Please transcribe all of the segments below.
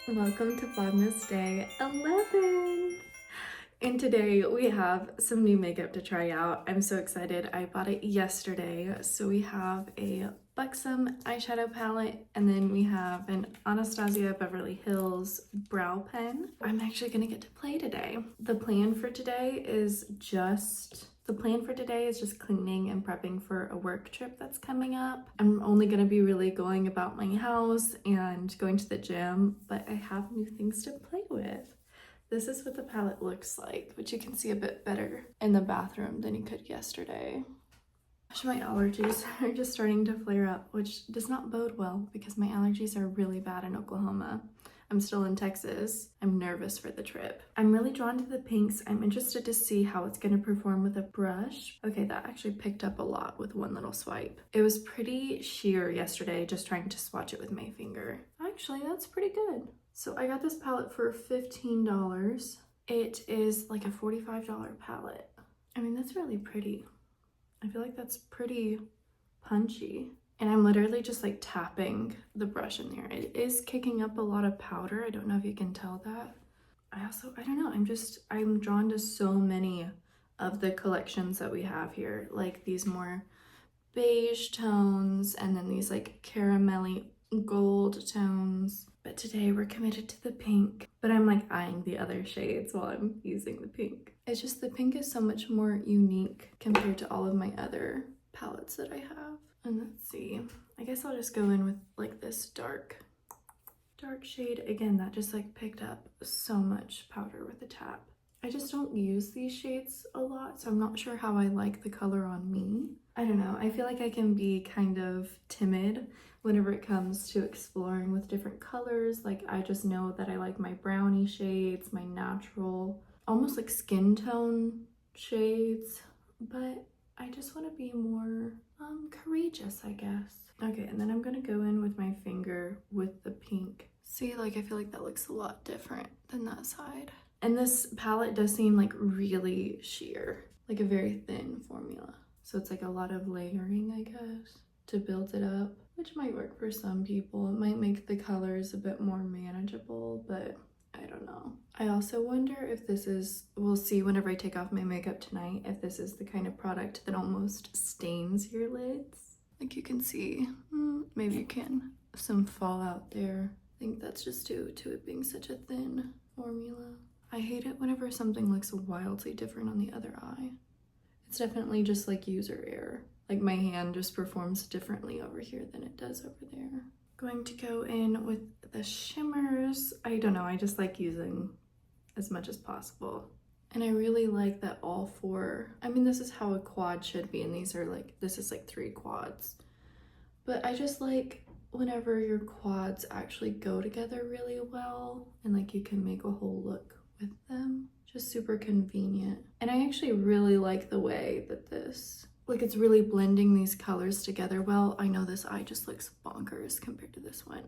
Welcome to Vlogmas Day 11! And today we have some new makeup to try out. I'm so excited. I bought it yesterday. So we have a Buxom eyeshadow palette, and then we have an Anastasia Beverly Hills brow pen. I'm actually gonna get to play today. The plan for today is just cleaning and prepping for a work trip that's coming up. I'm only gonna be really going about my house and going to the gym, but I have new things to play with. This is what the palette looks like, which you can see a bit better in the bathroom than you could yesterday. Gosh, my allergies are just starting to flare up, which does not bode well because my allergies are really bad in Oklahoma. I'm still in Texas. I'm nervous for the trip. I'm really drawn to the pinks. I'm interested to see how it's going to perform with a brush. Okay, that actually picked up a lot with one little swipe. It was pretty sheer yesterday, just trying to swatch it with my finger. Actually, that's pretty good. So I got this palette for $15. It is like a $45 palette. I mean, that's really pretty. I feel like that's pretty punchy. And I'm literally just like tapping the brush in there. It is kicking up a lot of powder. I don't know if you can tell that. I don't know, I'm drawn to so many of the collections that we have here. Like these more beige tones and then these like caramelly gold tones. But today we're committed to the pink, but I'm like eyeing the other shades while I'm using the pink. It's just the pink is so much more unique compared to all of my other palettes that I have. And let's see, I guess I'll just go in with like this dark shade. Again, that just like picked up so much powder with a tap. I just don't use these shades a lot, so I'm not sure how I like the color on me. I don't know, I feel like I can be kind of timid whenever it comes to exploring with different colors. Like I just know that I like my brownie shades, my natural, almost like skin tone shades, but I just want to be more courageous, I guess. Okay, and then I'm gonna go in with my finger with the pink. See, like I feel like that looks a lot different than that side. And this palette does seem like really sheer, like a very thin formula. So it's like a lot of layering, I guess, to build it up, which might work for some people. It might make the colors a bit more manageable, but I don't know. I also wonder if this is, we'll see whenever I take off my makeup tonight, if this is the kind of product that almost stains your lids. Like you can see, maybe you can, some fallout there. I think that's just due to it being such a thin formula. I hate it whenever something looks wildly different on the other eye. It's definitely just like user error. Like my hand just performs differently over here than it does over there. Going to go in with the shimmers. I don't know, I just like using as much as possible. And I really like that all four, I mean, this is how a quad should be, and these are like, this is like 3 quads. But I just like whenever your quads actually go together really well, and like you can make a whole look with them. Just super convenient. And I actually really like the way that this, like it's really blending these colors together well. I know this eye just looks bonkers compared to this one.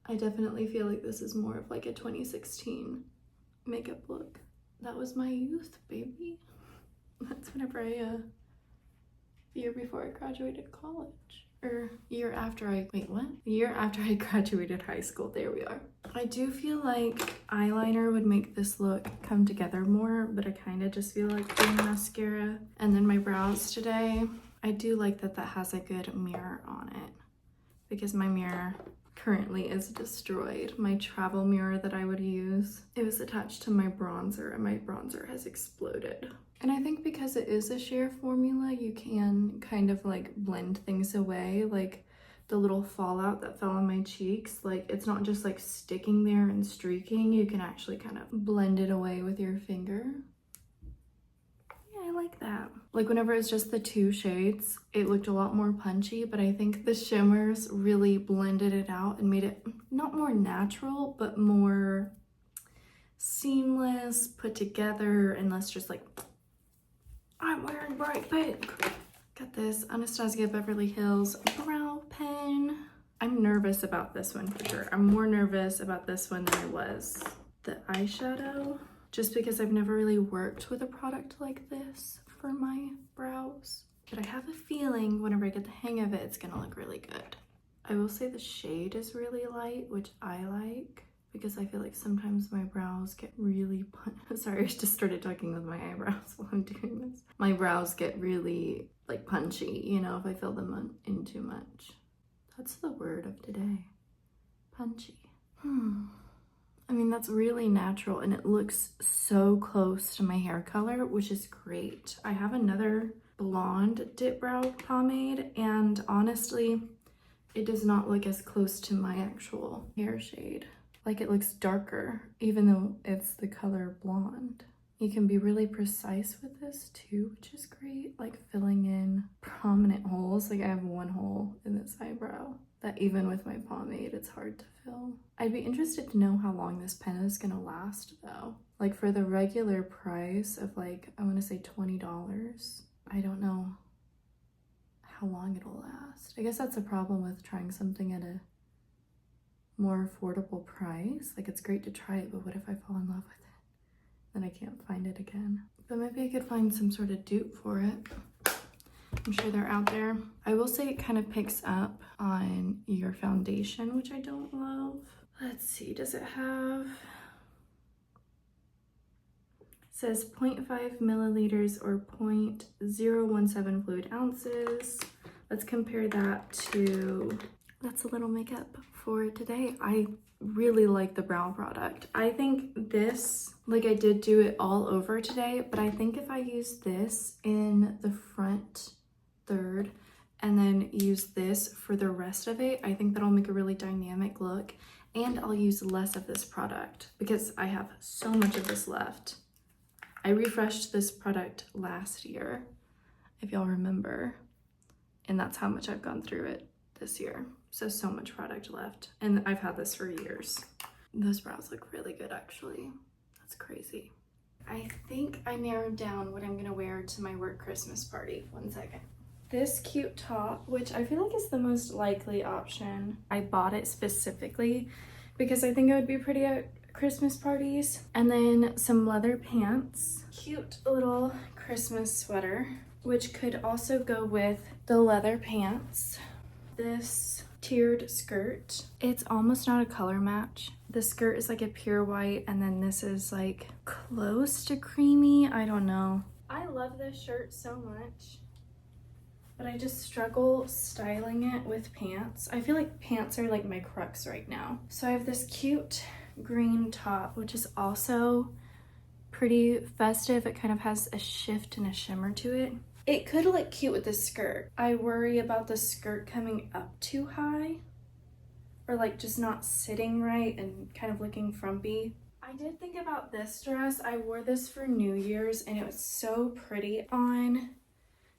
I definitely feel like this is more of like a 2016 makeup look. That was my youth, baby. That's whenever the year before I graduated college. Or year after I, wait, what? The year after I graduated high school, there we are. I do feel like eyeliner would make this look come together more, but I kind of just feel like doing mascara. And then my brows today, I do like that that has a good mirror on it because my mirror currently is destroyed. My travel mirror that I would use, it was attached to my bronzer and my bronzer has exploded. And I think because it is a sheer formula, you can kind of like blend things away, like the little fallout that fell on my cheeks, like it's not just like sticking there and streaking, you can actually kind of blend it away with your finger. Yeah, I like that. Like whenever it's just the 2 shades, it looked a lot more punchy, but I think the shimmers really blended it out and made it not more natural, but more seamless, put together, and less just like, I'm wearing bright pink. Got this Anastasia Beverly Hills brow pen. I'm nervous about this one for sure. I'm more nervous about this one than I was the eyeshadow, just because I've never really worked with a product like this for my brows. But I have a feeling whenever I get the hang of it, it's gonna look really good. I will say the shade is really light, which I like, because I feel like sometimes my brows get really sorry, I just started talking with my eyebrows while I'm doing this. My brows get really like punchy, you know, if I fill them in too much. That's the word of today. Punchy. I mean, that's really natural and it looks so close to my hair color, which is great. I have another blonde dip brow pomade and honestly, it does not look as close to my actual hair shade. Like it looks darker, even though it's the color blonde. You can be really precise with this too, which is great. Like filling in prominent holes. Like I have one hole in this eyebrow that even with my pomade, it's hard to fill. I'd be interested to know how long this pen is gonna last though. Like for the regular price of like, I wanna say $20, I don't know how long it'll last. I guess that's a problem with trying something at a more affordable price. Like it's great to try it, but what if I fall in love with it? Then I can't find it again. But maybe I could find some sort of dupe for it. I'm sure they're out there. I will say it kind of picks up on your foundation, which I don't love. Let's see, does it have... It says 0.5 milliliters or 0.017 fluid ounces. Let's compare that to... That's a little makeup for today. I really like the brow product. I think this, like I did do it all over today, but I think if I use this in the front third and then use this for the rest of it, I think that'll make a really dynamic look. And I'll use less of this product because I have so much of this left. I refreshed this product last year, if y'all remember, and that's how much I've gone through it this year. So much product left, and I've had this for years. Those brows look really good, actually. That's crazy. I think I narrowed down what I'm gonna wear to my work Christmas party. One second. This cute top, which I feel like is the most likely option. I bought it specifically because I think it would be pretty at Christmas parties. And then some leather pants, cute little Christmas sweater, which could also go with the leather pants. This tiered skirt, it's almost not a color match. The skirt is like a pure white and then this is like close to creamy. I don't know. I love this shirt so much, but I just struggle styling it with pants. I feel like pants are like my crux right now. So I have this cute green top, which is also pretty festive. It kind of has a shift and a shimmer to it. It could look cute with this skirt. I worry about the skirt coming up too high or like just not sitting right and kind of looking frumpy. I did think about this dress. I wore this for New Year's and it was so pretty. On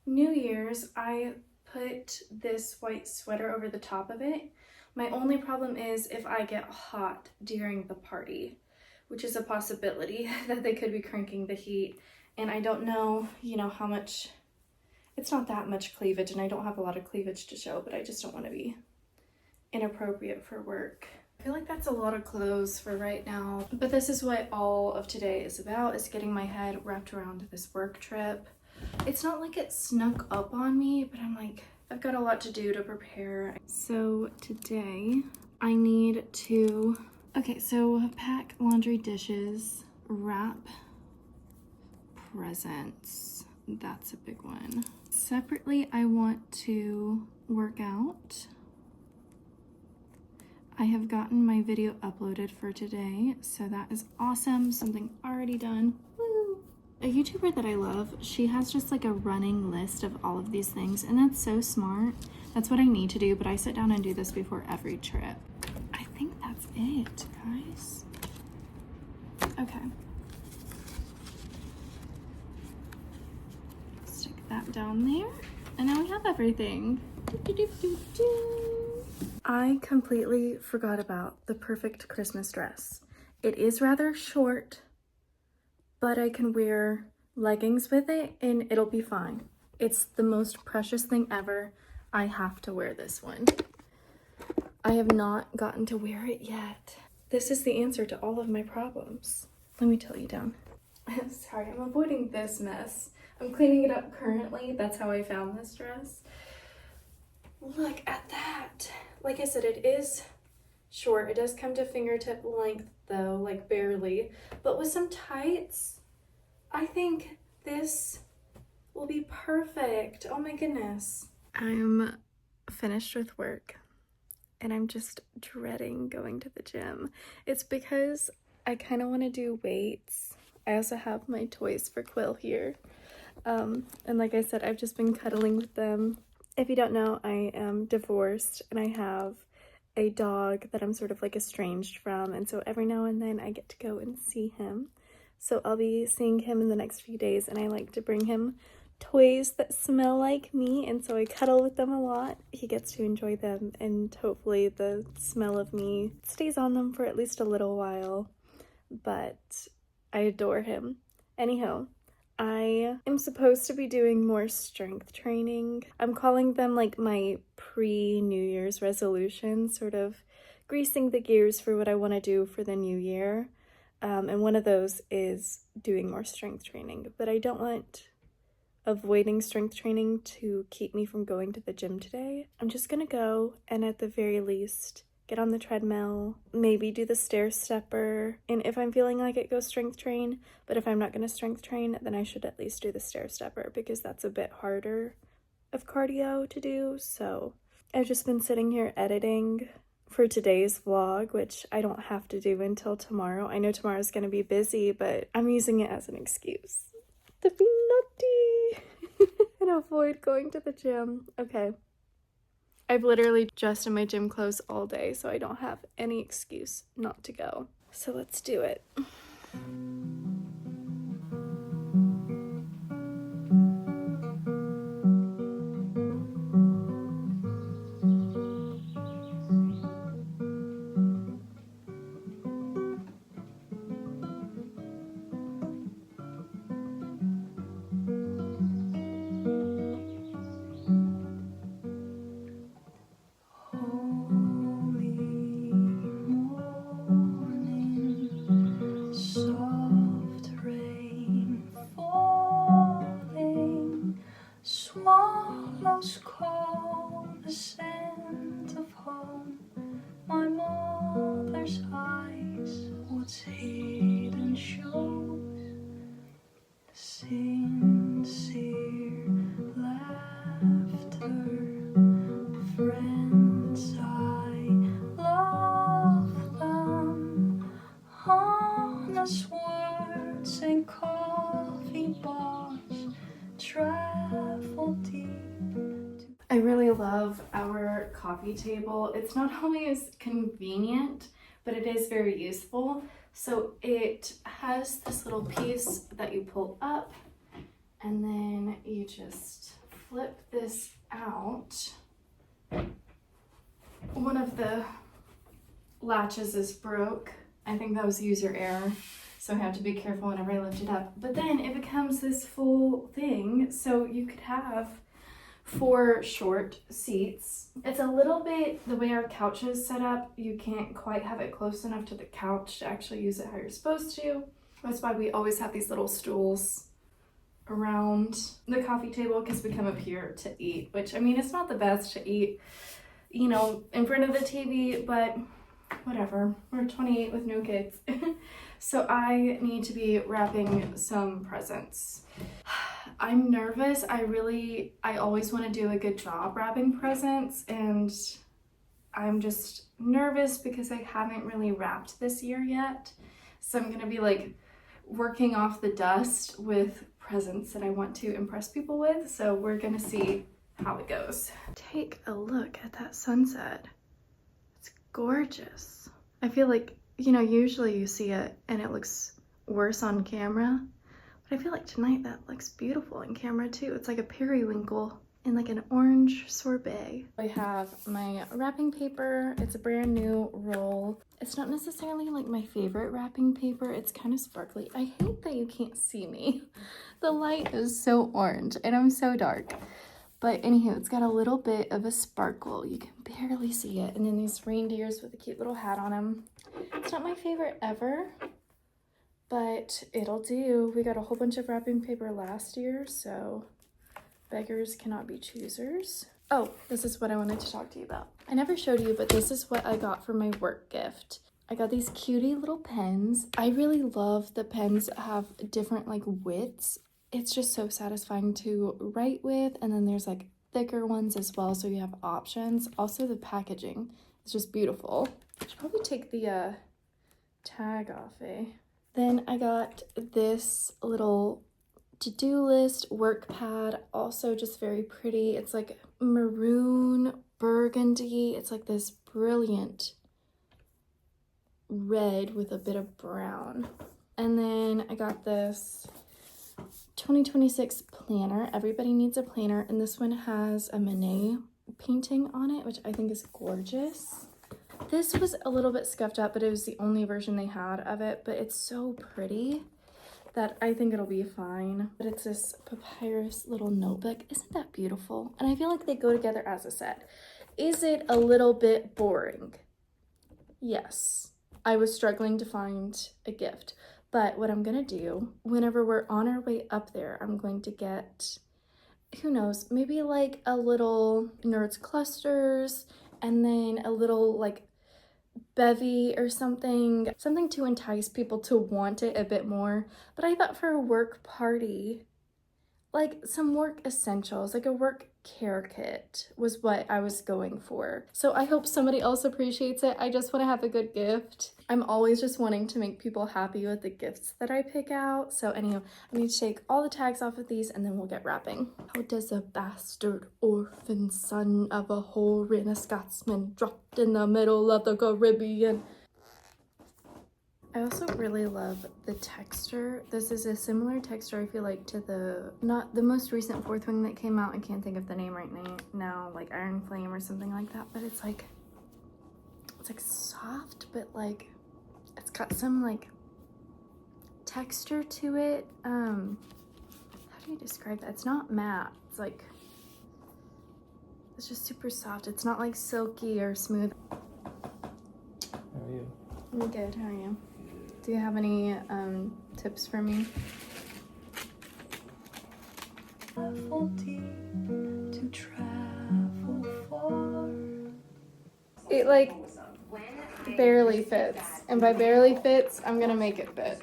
New Year's, I put this white sweater over the top of it. My only problem is if I get hot during the party, which is a possibility that they could be cranking the heat. And I don't know, you know, how much, it's not that much cleavage and I don't have a lot of cleavage to show, but I just don't want to be inappropriate for work. I feel like that's a lot of clothes for right now, but this is what all of today is about, is getting my head wrapped around this work trip. It's not like it snuck up on me, but I'm like, I've got a lot to do to prepare. So today I need to, okay, so pack laundry, dishes, wrap presents. That's a big one. Separately, I want to work out. I have gotten my video uploaded for today, so that is awesome. Something already done. Woo! A YouTuber that I love, she has just like a running list of all of these things, and that's so smart. That's what I need to do, but I sit down and do this before every trip. I think that's it, guys. Okay. Stick that down there, and now we have everything. I completely forgot about the perfect Christmas dress. It is rather short, but I can wear leggings with it and it'll be fine. It's the most precious thing ever. I have to wear this one. I have not gotten to wear it yet. This is the answer to all of my problems. Let me tell you down. I'm sorry, I'm avoiding this mess. I'm cleaning it up currently. That's how I found this dress. Look at that. Like I said, it is short. It does come to fingertip length though, like barely. But with some tights, I think this will be perfect. Oh my goodness. I'm finished with work and I'm just dreading going to the gym. It's because I kind of want to do weights. I also have my toys for Quill here. And like I said, I've just been cuddling with them. If you don't know, I am divorced and I have a dog that I'm sort of like estranged from, and so every now and then I get to go and see him. So I'll be seeing him in the next few days, and I like to bring him toys that smell like me, and so I cuddle with them a lot. He gets to enjoy them, and hopefully the smell of me stays on them for at least a little while, but I adore him. Anyhow, I am supposed to be doing more strength training. I'm calling them like my pre-New Year's resolution, sort of greasing the gears for what I want to do for the new year. And one of those is doing more strength training, but I don't want avoiding strength training to keep me from going to the gym today. I'm just gonna go and at the very least get on the treadmill, maybe do the stair stepper, and if I'm feeling like it, go strength train. But if I'm not gonna strength train, then I should at least do the stair stepper because that's a bit harder of cardio to do. So I've just been sitting here editing for today's vlog, which I don't have to do until tomorrow. I know tomorrow's gonna be busy, but I'm using it as an excuse to be naughty and avoid going to the gym. Okay. I've literally just in my gym clothes all day, so I don't have any excuse not to go. So let's do it. Swallows call the scent of home. My mother's eyes, what's hidden shows sincere laughter. Friends, I love them. Honest words and coffee bars travel deep. I really love our coffee table. It's not always convenient, but it is very useful. So it has this little piece that you pull up and then you just flip this out. One of the latches is broke. I think that was user error, so I have to be careful whenever I lift it up. But then it becomes this full thing, so you could have 4 short seats. It's a little bit, the way our couch is set up, you can't quite have it close enough to the couch to actually use it how you're supposed to. That's why we always have these little stools around the coffee table, because we come up here to eat, which, I mean, it's not the best to eat, you know, in front of the TV, but whatever. We're 28 with no kids. So I need to be wrapping some presents. I'm nervous. I always want to do a good job wrapping presents, and I'm just nervous because I haven't really wrapped this year yet. So I'm gonna be like working off the dust with presents that I want to impress people with. So we're gonna see how it goes. Take a look at that sunset. It's gorgeous. I feel like, you know, usually you see it and it looks worse on camera, but I feel like tonight that looks beautiful in camera too. It's like a periwinkle in like an orange sorbet. I have my wrapping paper. It's a brand new roll. It's not necessarily like my favorite wrapping paper. It's kind of sparkly. I hate that you can't see me. The light is so orange and I'm so dark. But anywho, it's got a little bit of a sparkle. You can barely see it. And then these reindeers with a cute little hat on them. It's not my favorite ever, but it'll do. We got a whole bunch of wrapping paper last year, so beggars cannot be choosers. Oh, this is what I wanted to talk to you about. I never showed you, but this is what I got for my work gift. I got these cutie little pens. I really love the pens that have different like widths. It's just so satisfying to write with, and then there's like thicker ones as well, so you have options. Also, the packaging is just beautiful. I should probably take the tag off, eh? Then I got this little to-do list work pad, also just very pretty. It's like maroon burgundy. It's like this brilliant red with a bit of brown. And then I got this 2026 planner. Everybody needs a planner, and this one has a Monet painting on it, which I think is gorgeous. This was a little bit scuffed up, but it was the only version they had of it, but it's so pretty that I think it'll be fine. But it's this papyrus little notebook. Isn't that beautiful? And I feel like they go together as a set. Is it a little bit boring? Yes. I was struggling to find a gift. But what I'm gonna do, whenever we're on our way up there, I'm going to get, who knows, maybe like a little Nerds Clusters, and then a little like bevy or something to entice people to want it a bit more. But I thought for a work party, like some work essentials, like a work care kit was what I was going for. So I hope somebody else appreciates it. I just want to have a good gift. I'm always just wanting to make people happy with the gifts that I pick out. So anyhow, I need to take all the tags off of these and then we'll get wrapping. How does a bastard orphan son of a whore and a Scotsman dropped in the middle of the Caribbean? I also really love the texture. This is a similar texture, I feel like, to the, not the most recent Fourth Wing that came out. I can't think of the name right now, like Iron Flame or something like that, but it's like soft, but like, it's got some like texture to it. How do you describe that? It's not matte, it's like, it's just super soft. It's not like silky or smooth. How are you? I'm good, how are you? Do you have any tips for me? Travel deep to travel far. It like barely fits, and by barely fits, I'm gonna make it fit.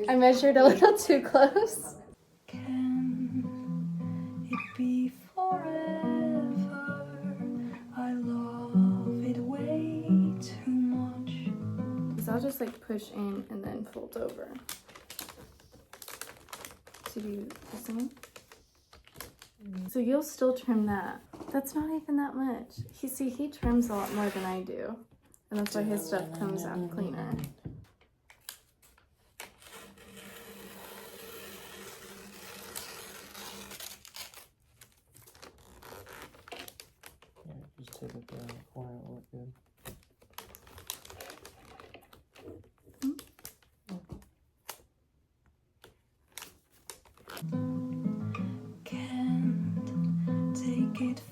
I measured a little too close. Can it be forever? I love it way too much. So I'll just like push in and then fold over to do the same. So you'll still trim that. That's not even that much. He trims a lot more than I do, and that's why his stuff comes out cleaner. Yeah, just take it down the corner, it'll look good. Can't take it